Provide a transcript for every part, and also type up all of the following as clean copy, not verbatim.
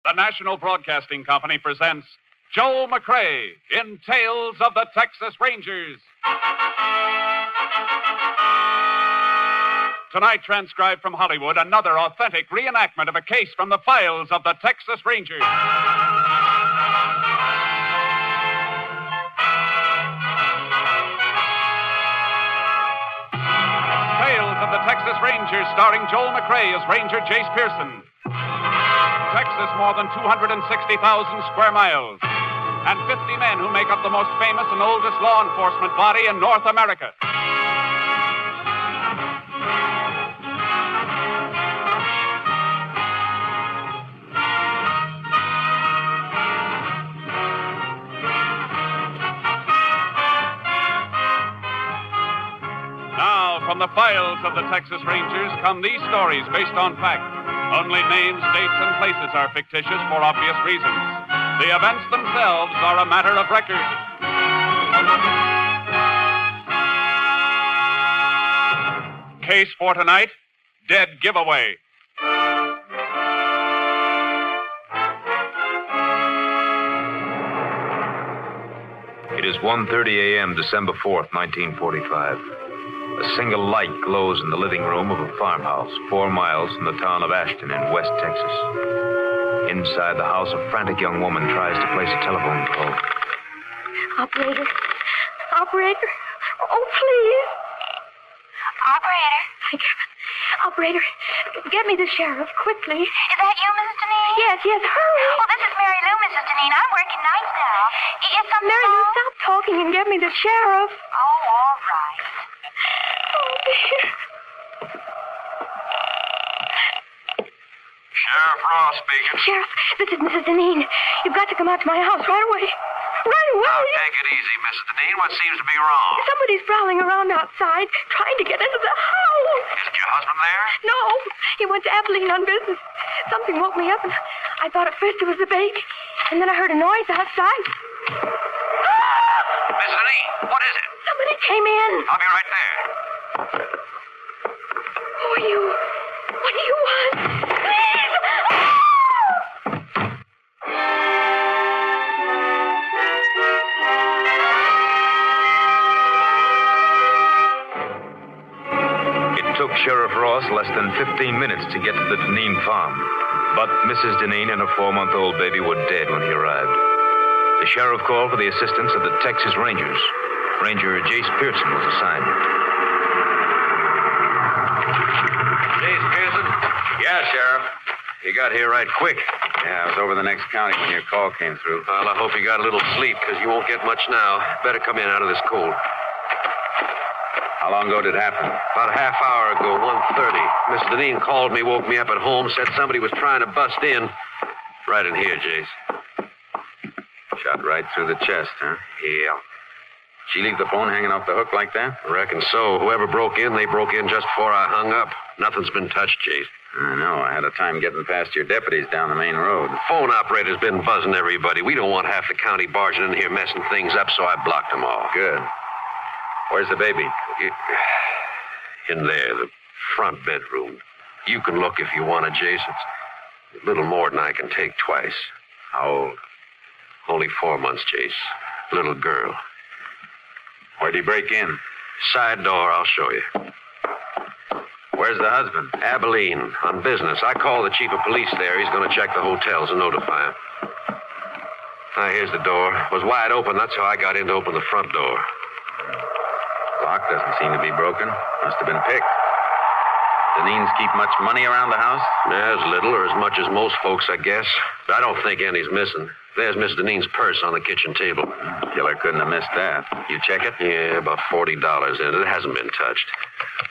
The National Broadcasting Company presents Joel McCrea in Tales of the Texas Rangers. Tonight, transcribed from Hollywood, another authentic reenactment of a case from the files of the Texas Rangers. Tales of the Texas Rangers, starring Joel McCrea as Ranger Jace Pearson. Texas, more than 260,000 square miles, and 50 men who make up the most famous and oldest law enforcement body in North America. Now, from the files of the Texas Rangers come these stories based on fact. Only names, dates, and places are fictitious for obvious reasons. The events themselves are a matter of record. Case for tonight, Dead Giveaway. It is 1:30 a.m., December 4th, 1945. A single light glows in the living room of a farmhouse 4 miles from the town of Ashton in West Texas. Inside the house, a frantic young woman tries to place a telephone call. Operator. Operator. Oh, please. Operator. Operator, get me the sheriff, quickly. Is that you, Mrs. Deneen? Yes, hurry. Oh, this is Mary Lou, Mrs. Deneen. I'm working nights now. Is something Mary Lou, wrong? stop talking and get me the sheriff. Oh, all right. Oh, dear. Sheriff Ross speaking. Sheriff, this is Mrs. Deneen. You've got to come out to my house right away. Right away. Now, take it easy, Mrs. Deneen. What seems to be wrong? Somebody's prowling around outside, trying to get into the house. Isn't your husband there? No, he went to Abilene on business. Something woke me up, and I thought at first it was a baby. And then I heard a noise outside. Mrs. Deneen, what is it? Somebody came in. I'll be right there. Who are you? What do you want? Please! It took Sheriff Ross less than 15 minutes to get to the Deneen farm. But Mrs. Deneen and her 4-month-old baby were dead when he arrived. The sheriff called for the assistance of the Texas Rangers. Ranger Jace Pearson was assigned. Jace Pearson? Yeah, Sheriff. You got here right quick. Yeah, I was over the next county when your call came through. Well, I hope you got a little sleep, because you won't get much now. Better come in out of this cold. How long ago did it happen? About a half hour ago, 1:30. Mrs. Deneen called me, woke me up at home, said somebody was trying to bust in. Right in here, Jace. Shot right through the chest, huh? Yeah. She leave the phone hanging off the hook like that? Reckon so. Whoever broke in, they broke in just before I hung up. Nothing's been touched, Jace. I know. I had a time getting past your deputies down the main road. The phone operator's been buzzing everybody. We don't want half the county barging in here messing things up, so I blocked them all. Good. Where's the baby? In there, the front bedroom. You can look if you want to, Jace. It's a little more than I can take twice. How old? Only 4 months, Jace. Little girl. Where'd he break in? Side door, I'll show you. Where's the husband? Abilene, on business. I called the chief of police there. He's going to check the hotels and notify him. Now, here's the door. It was wide open. That's how I got in to open the front door. Lock doesn't seem to be broken. Must have been picked. Deneens keep much money around the house? As little or as much as most folks, I guess. But I don't think any's missing. There's Miss Deneen's purse on the kitchen table. Killer couldn't have missed that. You check it? Yeah, about $40 in it. It hasn't been touched.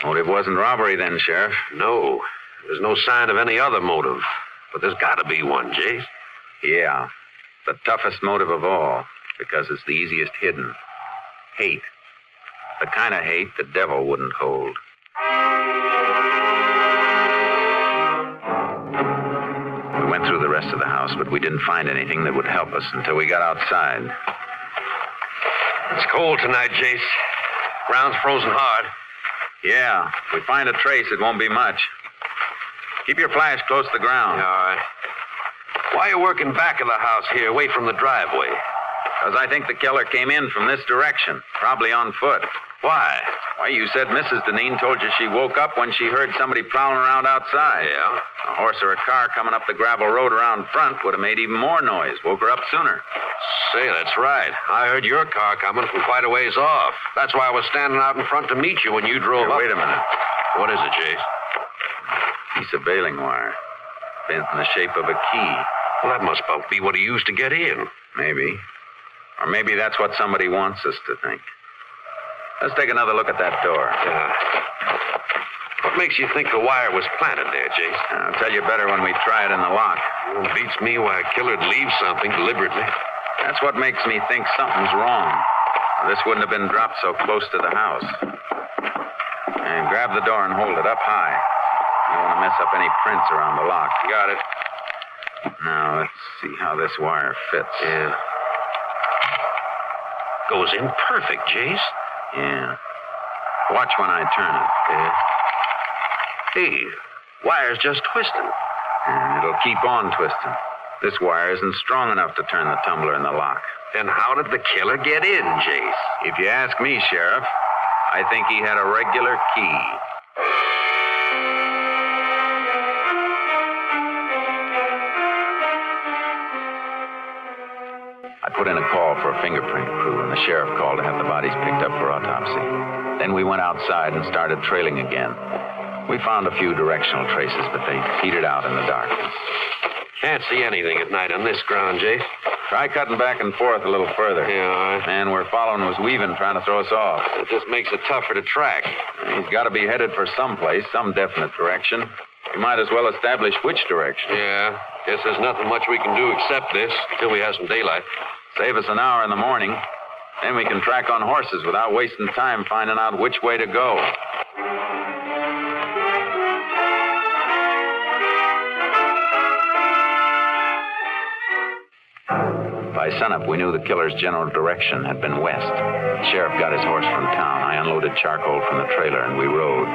Motive wasn't robbery then, Sheriff. No. There's no sign of any other motive. But there's got to be one, Jace. Yeah. The toughest motive of all, because it's the easiest hidden. Hate. The kind of hate the devil wouldn't hold. We went through the rest of the house, but we didn't find anything that would help us until we got outside. It's cold tonight, Jace. Ground's frozen hard. Yeah, if we find a trace, it won't be much. Keep your flash close to the ground. Yeah, all right. Why are you working back of the house here, away from the driveway? Because I think the killer came in from this direction, probably on foot. Why? Why, you said Mrs. Deneen told you she woke up when she heard somebody prowling around outside. Yeah? A horse or a car coming up the gravel road around front would have made even more noise, woke her up sooner. Say, that's right. I heard your car coming from quite a ways off. That's why I was standing out in front to meet you when you drove up. Wait a minute. What is it, Chase? Piece of baling wire, bent in the shape of a key. Well, that must be what he used to get in. Maybe. Or maybe that's what somebody wants us to think. Let's take another look at that door. Yeah. What makes you think the wire was planted there, Chase? I'll tell you better when we try it in the lock. Well, it beats me why a killer'd leave something deliberately. That's what makes me think something's wrong. This wouldn't have been dropped so close to the house. And grab the door and hold it up high. You don't want to mess up any prints around the lock. Got it. Now, let's see how this wire fits. Yeah. Goes in perfect, Chase. Yeah. Watch when I turn it. Yeah. Hey, wire's just twisting. And it'll keep on twisting. This wire isn't strong enough to turn the tumbler in the lock. Then how did the killer get in, Chase? If you ask me, Sheriff, I think he had a regular key. I put in a call for a fingerprint crew, and the sheriff called to have the bodies picked up for autopsy. Then we went outside and started trailing again. We found a few directional traces, but they petered out in the darkness. Can't see anything at night on this ground, Chase. Try cutting back and forth a little further. Yeah, all right. Man we're following was weaving, trying to throw us off. It just makes it tougher to track. He's got to be headed for someplace, some definite direction. We might as well establish which direction. Yeah, guess there's nothing much we can do except this until we have some daylight. Save us an hour in the morning. Then we can track on horses without wasting time finding out which way to go. By sunup, we knew the killer's general direction had been west. The sheriff got his horse from town. I unloaded charcoal from the trailer, and we rode.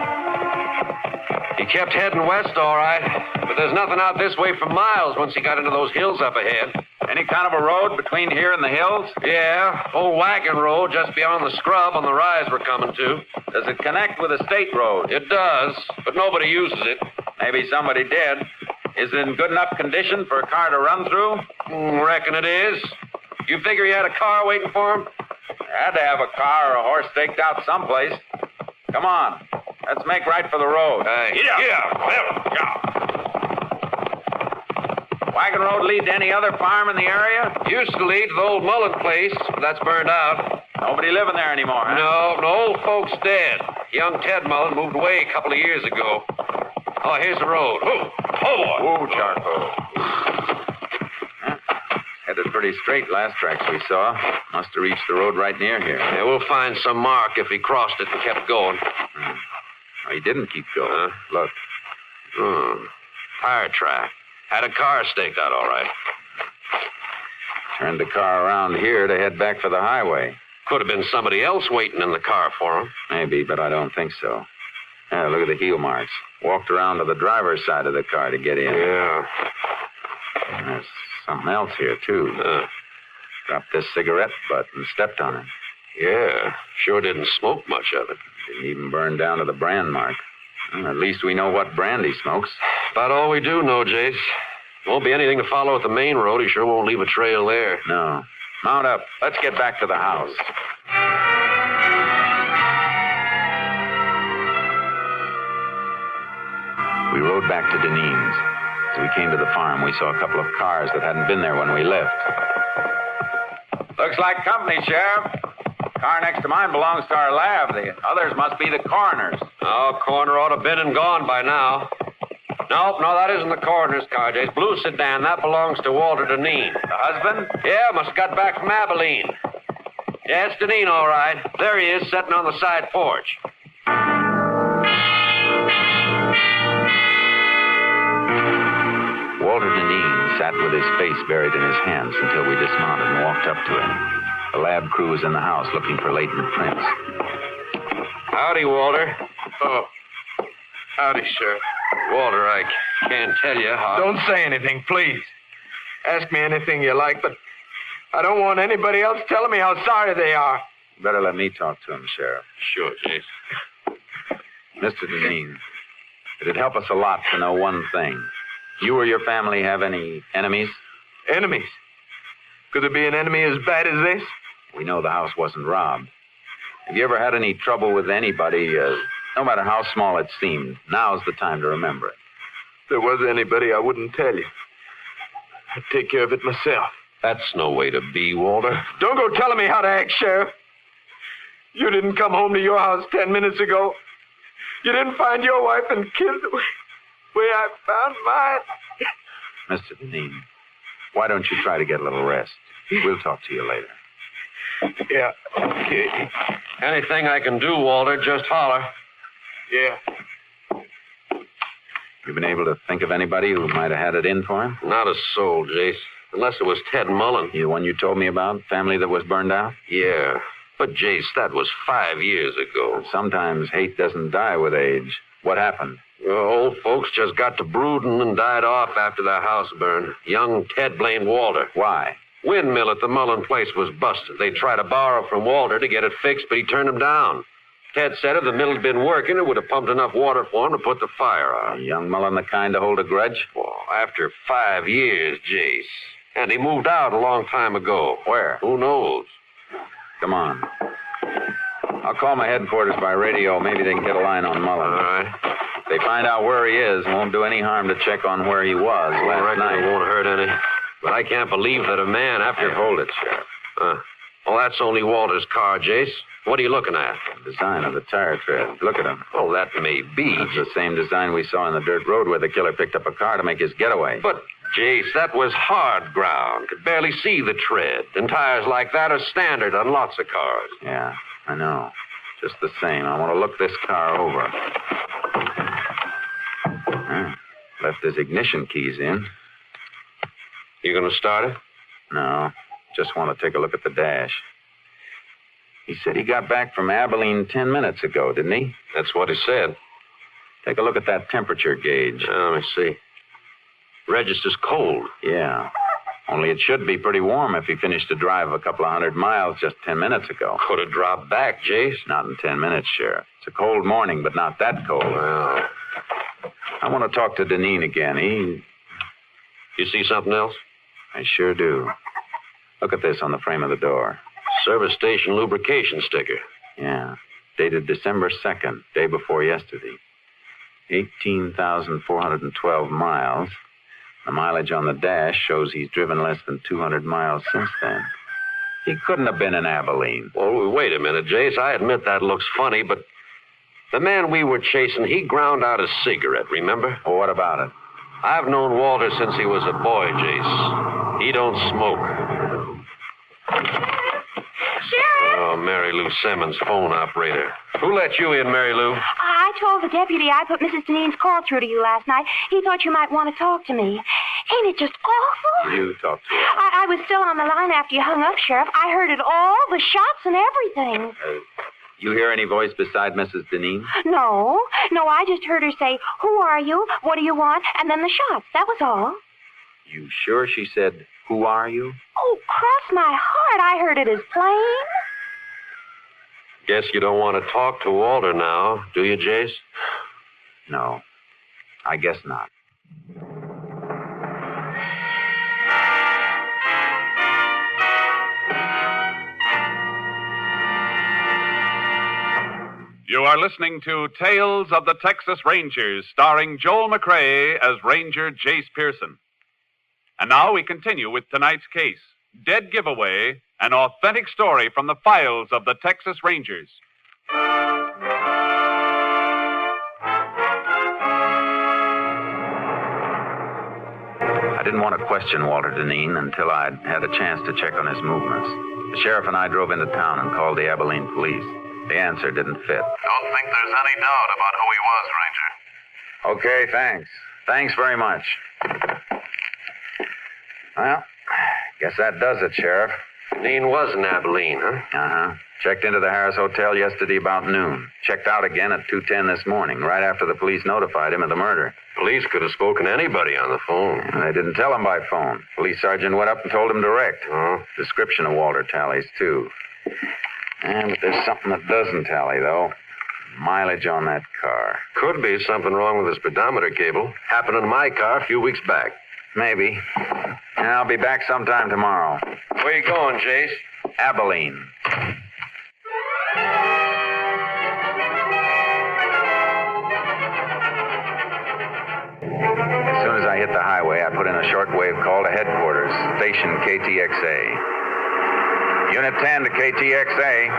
He kept heading west, all right. But there's nothing out this way for miles once he got into those hills up ahead. Any kind of a road between here and the hills? Yeah, old wagon road just beyond the scrub on the rise we're coming to. Does it connect with a state road? It does, but nobody uses it. Maybe somebody did. Is it in good enough condition for a car to run through? Reckon it is. You figure you had a car waiting for him? Had to have a car or a horse staked out someplace. Come on. Let's make right for the road. Wagon road lead to any other farm in the area? Used to lead to the old Mullen place, but that's burned out. Nobody living there anymore, huh? No, old folks dead. Young Ted Mullen moved away a couple of years ago. Oh, here's the road. Oh, boy. Whoa, charcoal. Headed pretty straight last tracks we saw. Must have reached the road right near here. Yeah, we'll find some mark if he crossed it and kept going. Oh, he didn't keep going. Look. Tire track. Had a car staked out all right. Turned the car around here to head back for the highway. Could have been somebody else waiting in the car for him. Maybe, but I don't think so. Yeah, look at the heel marks. Walked around to the driver's side of the car to get in. Yeah. And there's something else here, too. Dropped this cigarette butt and stepped on it. Yeah, sure didn't smoke much of it. Didn't even burn down to the brand mark. Well, at least we know what brand he smokes. About all we do know, Jace. Won't be anything to follow at the main road. He sure won't leave a trail there. No. Mount up. Let's get back to the house. We rode back to Deneen's. As we came to the farm, we saw a couple of cars that hadn't been there when we left. Looks like company, Sheriff. The car next to mine belongs to our lab. The others must be the coroner's. Oh, coroner ought to have been and gone by now. No, that isn't the coroner's car, Jace. Blue sedan, that belongs to Walter Deneen. The husband? Yeah, must have got back from Abilene. Yeah, it's Deneen, all right. There he is, sitting on the side porch. Walter Deneen sat with his face buried in his hands until we dismounted and walked up to him. The lab crew was in the house looking for latent prints. Howdy, Walter. Oh, howdy, Sheriff. Walter, I can't tell you how... Don't say anything, please. Ask me anything you like, but I don't want anybody else telling me how sorry they are. Better let me talk to him, Sheriff. Sure, Jace. Mr. Deneen, it'd help us a lot to know one thing. You or your family have any enemies? Enemies? Could there be an enemy as bad as this? We know the house wasn't robbed. Have you ever had any trouble with anybody, no matter how small it seemed? Now's the time to remember it. If there was anybody, I wouldn't tell you. I'd take care of it myself. That's no way to be, Walter. Don't go telling me how to act, Sheriff. You didn't come home to your house 10 minutes ago. You didn't find your wife and kids the way I found mine. Mr. Deneen, why don't you try to get a little rest? We'll talk to you later. Yeah, okay. Anything I can do, Walter, just holler. Yeah. You been able to think of anybody who might have had it in for him? Not a soul, Jace. Unless it was Ted Mullen. The one you told me about? Family that was burned out? Yeah. But, Jace, that was 5 years ago. Sometimes hate doesn't die with age. What happened? Old folks just got to brooding and died off after their house burned. Young Ted blamed Walter. Why? Windmill at the Mullen place was busted. They tried to borrow from Walter to get it fixed, but he turned them down. Ted said if the mill had been working, it would have pumped enough water for him to put the fire out. Young Mullen the kind to hold a grudge? Well, after 5 years, Jace. And he moved out a long time ago. Where? Who knows? Come on. I'll call my headquarters by radio. Maybe they can get a line on Mullen. All right. If they find out where he is, it won't do any harm to check on where he was last night. It won't hurt any. But I can't believe that a man after... Hey, hold it, Sheriff. Well, that's only Walter's car, Jace. What are you looking at? The design of the tire tread. Look at him. Oh, that may be. It's the same design we saw on the dirt road where the killer picked up a car to make his getaway. But, Jace, that was hard ground. Could barely see the tread. And tires like that are standard on lots of cars. Yeah, I know. Just the same, I want to look this car over. Left his ignition keys in. You gonna start it? No, just want to take a look at the dash. He said he got back from Abilene 10 minutes ago, didn't he? That's what he said. Take a look at that temperature gauge. Let me see. Register's cold. Yeah. Only it should be pretty warm if he finished a drive a couple of 100 miles just 10 minutes ago. Could have dropped back, Jace. Not in 10 minutes, Sheriff. It's a cold morning, but not that cold. Well, I want to talk to Deneen again. You see something else? I sure do. Look at this on the frame of the door. Service station lubrication sticker. Yeah. Dated December 2nd, day before yesterday. 18,412 miles. The mileage on the dash shows he's driven less than 200 miles since then. He couldn't have been in Abilene. Well, wait a minute, Jace. I admit that looks funny, but the man we were chasing, he ground out a cigarette, remember? Well, what about it? I've known Walter since he was a boy, Jace. He don't smoke. Sheriff! Oh, Mary Lou Simmons, phone operator. Who let you in, Mary Lou? I told the deputy I put Mrs. Deneen's call through to you last night. He thought you might want to talk to me. Ain't it just awful? You talk to her. I was still on the line after you hung up, Sheriff. I heard it all, the shots and everything. You hear any voice beside Mrs. Deneen? No, I just heard her say, "Who are you? What do you want?" And then the shots. That was all. You sure she said, "Who are you"? Oh, cross my heart. I heard it as plain. Guess you don't want to talk to Walter now, do you, Jace? No, I guess not. You are listening to Tales of the Texas Rangers, starring Joel McCrea as Ranger Jace Pearson. And now we continue with tonight's case, Dead Giveaway, an authentic story from the files of the Texas Rangers. I didn't want to question Walter Deneen until I'd had a chance to check on his movements. The sheriff and I drove into town and called the Abilene police. The answer didn't fit. Don't think there's any doubt about who he was, Ranger. Okay, thanks. Thanks very much. Well, guess that does it, Sheriff. Dean was in Abilene, huh? Uh-huh. Checked into the Harris Hotel yesterday about noon. Checked out again at 2:10 this morning, right after the police notified him of the murder. Police could have spoken to anybody on the phone. They didn't tell him by phone. Police sergeant went up and told him direct. Oh? Description of Walter tallies, too. But there's something that doesn't tally, though. Mileage on that car. Could be something wrong with the speedometer cable. Happened in my car a few weeks back. Maybe. And I'll be back sometime tomorrow. Where you going, Chase? Abilene. As soon as I hit the highway, I put in a shortwave call to headquarters, station KTXA. Unit 10 to KTXA.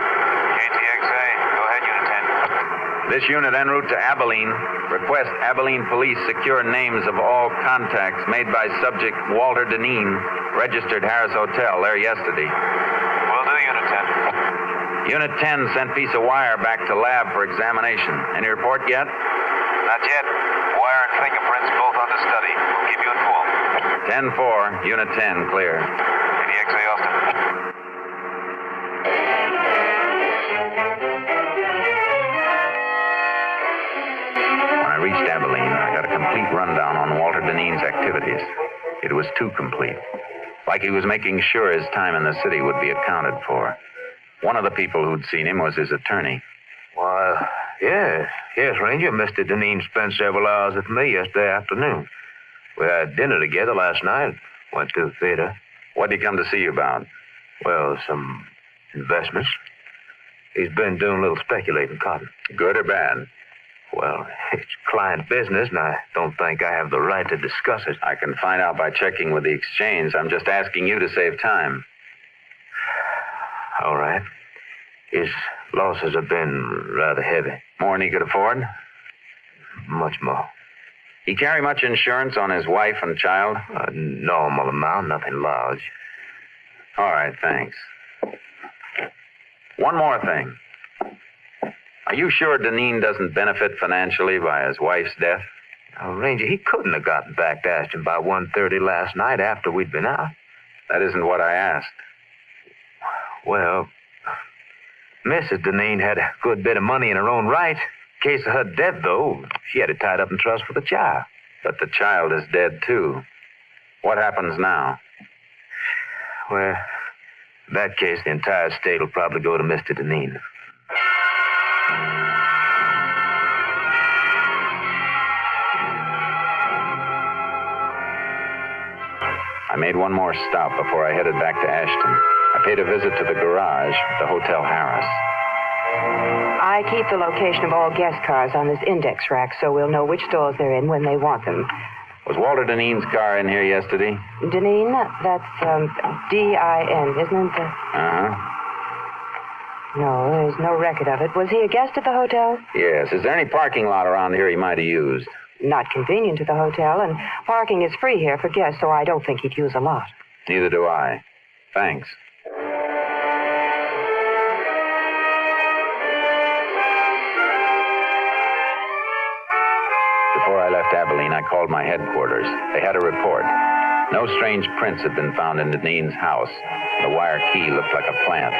KTXA. Go ahead, Unit 10. This unit en route to Abilene. Request Abilene police secure names of all contacts made by subject Walter Deneen, registered Harris Hotel, there yesterday. Will do, Unit 10. Unit 10 sent piece of wire back to lab for examination. Any report yet? Not yet. Wire and fingerprints both under study. We'll keep you informed. 10-4, Unit 10, clear. KTXA, Austin. When I reached Abilene, I got a complete rundown on Walter Deneen's activities. It was too complete. Like he was making sure his time in the city would be accounted for. One of the people who'd seen him was his attorney. Why, yes, Ranger. Mr. Deneen spent several hours with me yesterday afternoon. We had dinner together last night. Went to the theater. What'd he come to see you about? Well, some investments. He's been doing a little speculating, Cotton. Good or bad? Well, it's client business, and I don't think I have the right to discuss it. I can find out by checking with the exchange. I'm just asking you to save time. All right. His losses have been rather heavy. More than he could afford? Much more. He carry much insurance on his wife and child? A normal amount, nothing large. All right, thanks. One more thing. Are you sure Deneen doesn't benefit financially by his wife's death? Now, Ranger, he couldn't have gotten back to Ashton by 1:30 last night after we'd been out. That isn't what I asked. Well, Mrs. Deneen had a good bit of money in her own right. In case of her death, though, she had it tied up in trust for the child. But the child is dead, too. What happens now? Well, in that case, the entire estate will probably go to Mr. Deneen. I made one more stop before I headed back to Ashton. I paid a visit to the garage at the Hotel Harris. I keep the location of all guest cars on this index rack so we'll know which stores they're in when they want them. Was Walter Deneen's car in here yesterday? Deneen? That's D-I-N, isn't it? Uh-huh. No, there's no record of it. Was he a guest at the hotel? Yes. Is there any parking lot around here he might have used? Not convenient to the hotel, and parking is free here for guests, so I don't think he'd use a lot. Neither do I. Thanks. Before I left Abilene, I called my headquarters. They had a report. No strange prints had been found in Deneen's house. The wire key looked like a plant.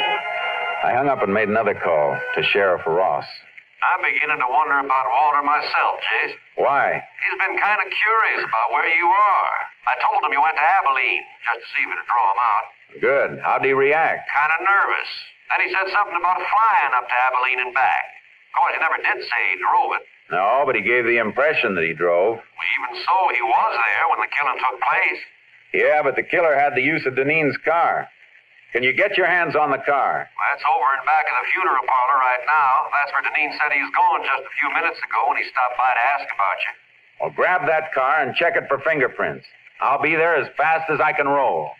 I hung up and made another call to Sheriff Ross. I'm beginning to wonder about Walter myself, Chase. Why? He's been kind of curious about where you are. I told him you went to Abilene, just to see if it'd draw him out. Good. How'd he react? Kind of nervous. Then he said something about flying up to Abilene and back. Of course, he never did say he drove it. No, but he gave the impression that he drove. Well, even so, he was there when the killing took place. Yeah, but the killer had the use of Deneen's car. Can you get your hands on the car? Well, that's over in back of the funeral parlor right now. That's where Deneen said he was going just a few minutes ago when he stopped by to ask about you. Well, grab that car and check it for fingerprints. I'll be there as fast as I can roll.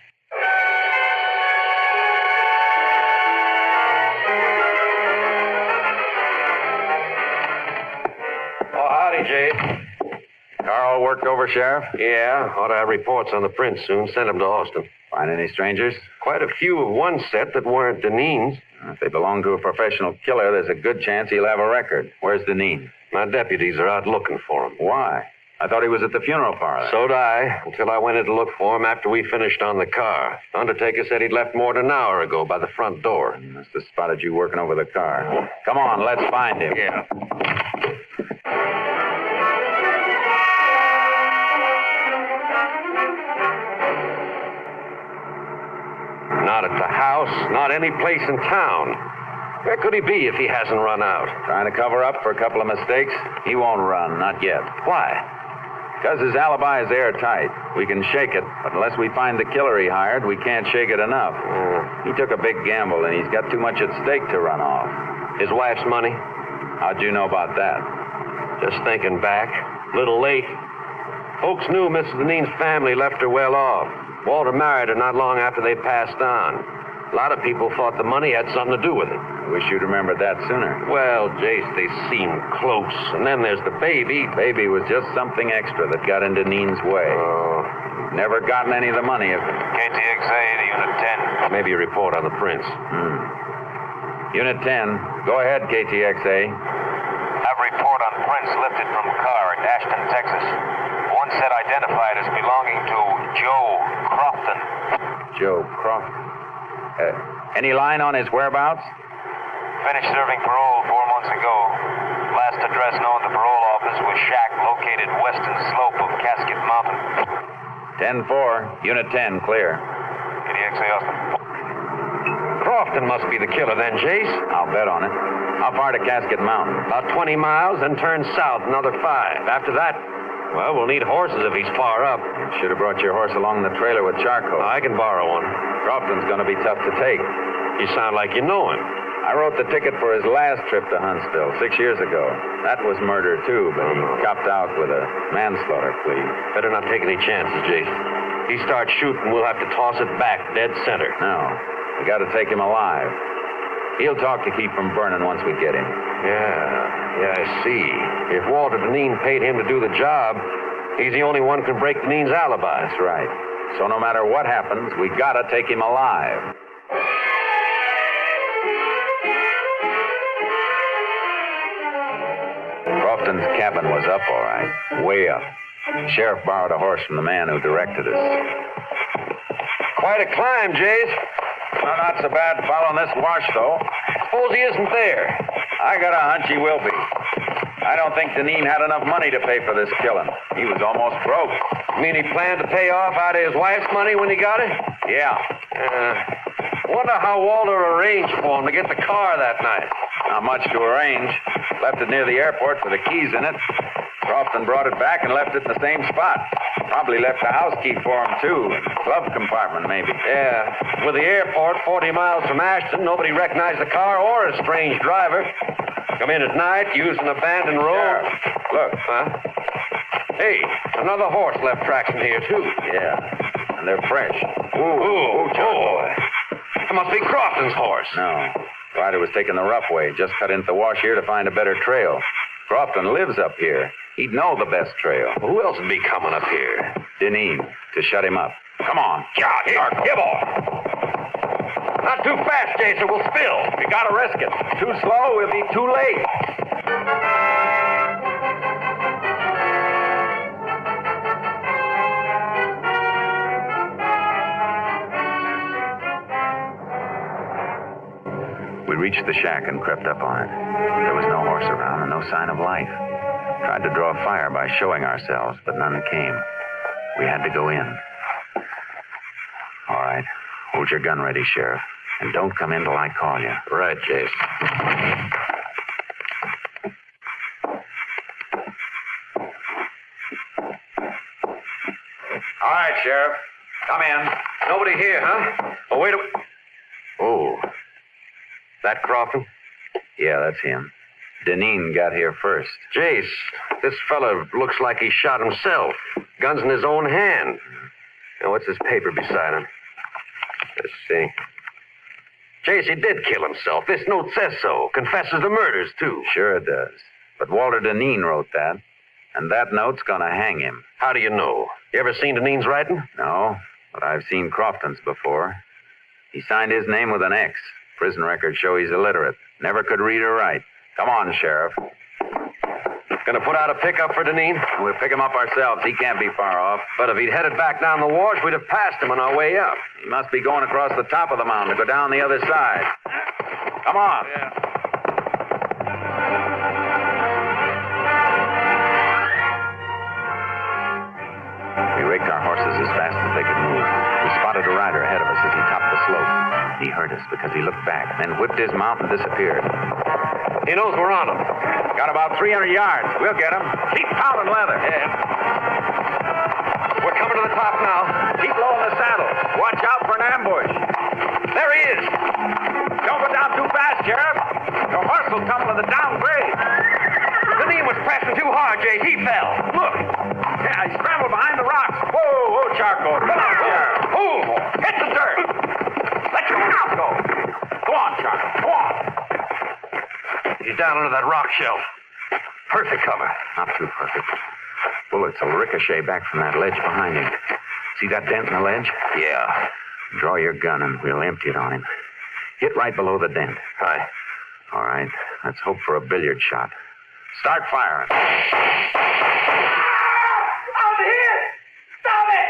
Oh, howdy, Jay. Car all worked over, Sheriff? Yeah, ought to have reports on the prints soon. Send them to Austin. Find any strangers? Quite a few of one set that weren't Deneen's. If they belong to a professional killer, there's a good chance he'll have a record. Where's Deneen? My deputies are out looking for him. Why? I thought he was at the funeral parlor. So'd I, until I went in to look for him after we finished on the car. The undertaker said he'd left more than an hour ago by the front door. Must have spotted you working over the car. Come on, let's find him. Yeah. at the house, not any place in town. Where could he be if he hasn't run out? Trying to cover up for a couple of mistakes? He won't run, not yet. Why? Because his alibi is airtight. We can shake it, but unless we find the killer he hired, we can't shake it enough. He took a big gamble, and he's got too much at stake to run off. His wife's money? How'd you know about that? Just thinking back. Little late. Folks knew Mrs. Deneen's family left her well off. Walter married her not long after they passed on. A lot of people thought the money had something to do with it. I wish you'd remembered that sooner. Well, Jace, they seemed close. And then there's the baby. Baby was just something extra that got in Deneen's way. Oh. Never gotten any of the money if... KTXA to Unit 10. Maybe a report on the prince. Unit 10. Go ahead, KTXA. Have report on prints lifted from car at Ashton, Texas. One set identified as belonging to Joe Crofton. Joe Crofton. Any line on his whereabouts? Finished serving parole 4 months ago. Last address known to parole office was shack located western slope of Casket Mountain. 10-4. Unit 10, clear. KTXA Austin. Crofton must be the killer then, Jace. I'll bet on it. How far to Casket Mountain? About 20 miles, then turn south another 5. After that, well, we'll need horses if he's far up. You should have brought your horse along the trailer with charcoal. I can borrow one. Crofton's going to be tough to take. You sound like you know him. I wrote the ticket for his last trip to Huntsville 6 years ago. That was murder, too, but he copped out with a manslaughter plea. Better not take any chances, Jace. He starts shooting, we'll have to toss it back dead center. No, we got to take him alive. He'll talk to keep from burning once we get him. Yeah, I see. If Walter Deneen paid him to do the job, he's the only one who can break Deneen's alibi. That's right. So no matter what happens, we got to take him alive. Crofton's cabin was up, all right. Way up. The sheriff borrowed a horse from the man who directed us. Quite a climb, Jace. Well, not so bad following this wash, though. Suppose he isn't there. I got a hunch he will be. I don't think Deneen had enough money to pay for this killing. He was almost broke. You mean he planned to pay off out of his wife's money when he got it? Yeah. Wonder how Walter arranged for him to get the car that night. Not much to arrange. Left it near the airport with the keys in it. Crofton brought it back and left it in the same spot. Probably left a house key for him, too. Glove compartment, maybe. Yeah. With the airport 40 miles from Ashton, nobody recognized the car or a strange driver. Come in at night, use an abandoned road. Yeah. Look. Huh? Hey, another horse left tracks in here, too. Yeah. And they're fresh. Ooh, boy. That must be Crofton's horse. No. Rider was taking the rough way. Just cut into the wash here to find a better trail. Crofton lives up here. He'd know the best trail. Who else would be coming up here? Deneen, to shut him up. Come on. Yeah, here, boy. Not too fast, Jason. We'll spill. We gotta risk it. Too slow, we'll be too late. We reached the shack and crept up on it. There was no horse around and no sign of life. Tried to draw fire by showing ourselves, but none came. We had to go in. All right. Hold your gun ready, Sheriff. And don't come in till I call you. Right, Jace. All right, Sheriff. Come in. Nobody here, huh? Oh, wait a minute. Oh. That Crofton? Yeah, that's him. Deneen got here first. Jace, this fella looks like he shot himself. Gun's in his own hand. Now, what's this paper beside him? Let's see. Jace, he did kill himself. This note says so. Confesses the murders, too. Sure it does. But Walter Deneen wrote that. And that note's gonna hang him. How do you know? You ever seen Deneen's writing? No, but I've seen Crofton's before. He signed his name with an X. Prison records show he's illiterate. Never could read or write. Come on, Sheriff. Gonna put out a pickup for Deneen? We'll pick him up ourselves. He can't be far off. But if he'd headed back down the wash, we'd have passed him on our way up. He must be going across the top of the mountain to go down the other side. Come on. Yeah. We raked our horses as fast as they could move. We spotted a rider ahead of us as he topped the slope. He heard us because he looked back, then whipped his mount and disappeared. He knows we're on him. Got about 300 yards. We'll get him. Keep pounding leather. Yeah. We're coming to the top now. Keep low in the saddle. Watch out for an ambush. There he is. Don't go down too fast, Sheriff. Your horse will tumble in the downgrade. Deneen was pressing too hard, Jase. He fell. Look. Yeah, he scrambled behind the rocks. Whoa, Charcoal. Come on, Sheriff. Pull. Hit the dirt. Let your mouth go. Go on, Charcoal. Go on. He's down under that rock shelf. Perfect cover. Not too perfect. Bullets will ricochet back from that ledge behind him. See that dent in the ledge? Yeah. Draw your gun and we'll empty it on him. Hit right below the dent. Aye. All right. Let's hope for a billiard shot. Start firing. I'm hit! Stop it!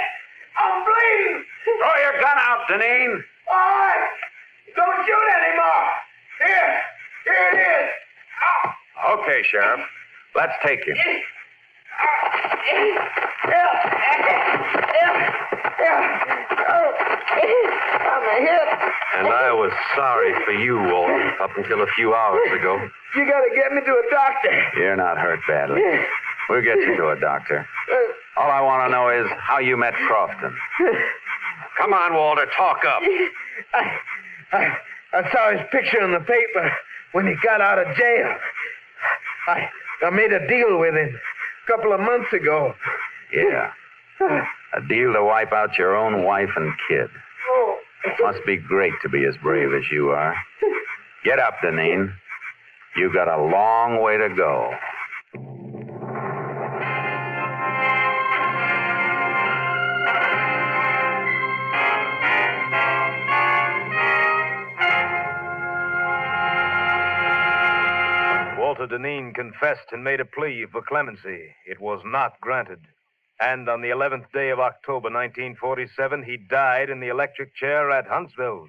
I'm bleeding! Throw your gun out, Deneen. All right! Don't shoot anymore! Here it is! Okay, Sheriff. Let's take him. I'm hit. And I was sorry for you, Walter, up until a few hours ago. You gotta get me to a doctor. You're not hurt badly. We'll get you to a doctor. All I want to know is how you met Crofton. Come on, Walter, talk up. I saw his picture in the paper when he got out of jail. I made a deal with him a couple of months ago. Yeah. A deal to wipe out your own wife and kid. Must be great to be as brave as you are. Get up, Deneen. You got a long way to go. Walter Deneen confessed and made a plea for clemency. It was not granted. And on the 11th day of October, 1947, he died in the electric chair at Huntsville.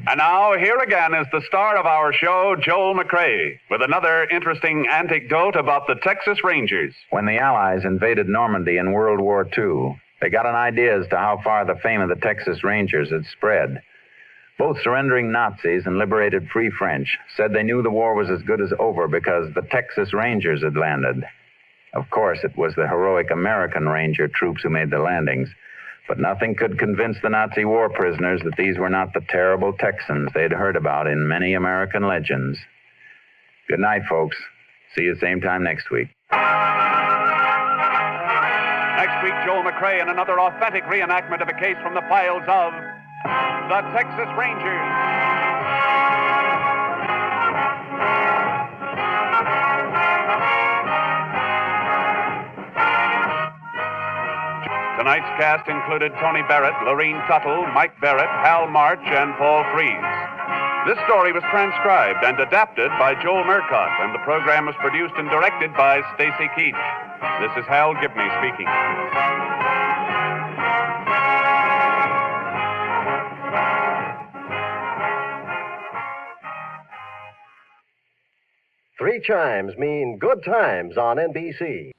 And now, here again is the star of our show, Joel McCrea, with another interesting anecdote about the Texas Rangers. When the Allies invaded Normandy in World War II, they got an idea as to how far the fame of the Texas Rangers had spread. Both surrendering Nazis and liberated Free French said they knew the war was as good as over because the Texas Rangers had landed. Of course, it was the heroic American Ranger troops who made the landings. But nothing could convince the Nazi war prisoners that these were not the terrible Texans they'd heard about in many American legends. Good night, folks. See you same time next week. Next week, Joel McCrea in another authentic reenactment of a case from the files of the Texas Rangers. Tonight's cast included Tony Barrett, Lorene Tuttle, Mike Barrett, Hal March, and Paul Frees. This story was transcribed and adapted by Joel Murcott, and the program was produced and directed by Stacy Keach. This is Hal Gibney speaking. Three chimes mean good times on NBC.